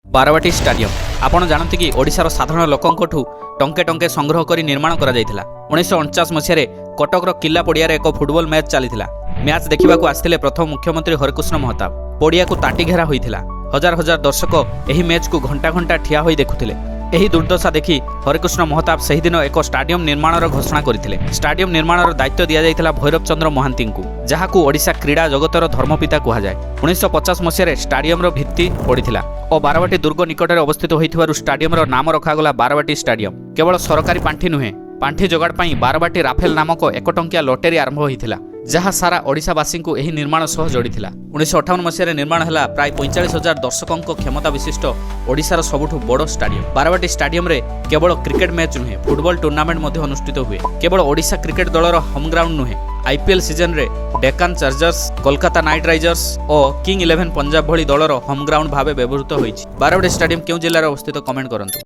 Barabati stadium आपण जानते कि ओडिशार साधारण लोकंठू टंके टंके संग्रह कर निर्माण करा 1949 मसीह कटकर किला पड़िया एक फुटबॉल मैच चली मैच देखा आसते प्रथम मुख्यमंत्री हरिकृष्ण महताब पड़िया को ताटी घेरा होता हजार हजार दर्शक यह मैच को घंटा घंटा ठिया होई देखुथिले। एही दुर्दशा देखि हरिकृष्ण महताब सही दिन एक स्टाडियम निर्माण घोषणा करथिले। स्टाडियम निर्माण दायित्व दिया जायतिला भैरव चंद्र महांती को, जहाकू ओडिशा क्रीड़ा जगतर धर्मपिता कहुए। 1950 मसीह स्टाडियम भित्ति पड़िथिला और बारवाटी दुर्ग निकट में अवस्थित होइथिबारु स्टाडियम नाम रखागला बारवाटी स्टाडियम। केवल सरकारी पांठी नुहे, पांठी जोगाड़ पाई बारवाटी राफेल नामक 1 टंकिया लॉटरी आरंभ होइथिला, जहाँ सारा ओडिशावासी को यही निर्माण सह जोड़ीथिला। 1958 मसीह निर्माण है प्राय 45,000 दर्शकों क्षमता विशिष्ट ओडिशार सबुठु बड़ स्टाडियम। बारवाटी स्टाडियम रे केवल क्रिकेट मैच नुहे, फुटबॉल टूर्नामेंट मध्ये अनुष्ठित हुए। केवल ओडिशा क्रिकेट दलर होम ग्राउंड नुहे, आईपीएल सीजन रे Deccan chargers, Kolkata night risers और किंग 11 पंजाब भली दलर होम ग्राउंड भाव व्यवहृत होइछि। बारवाटी स्टाडियम केउ जिल्लार अवस्थित कमेंट करंतु।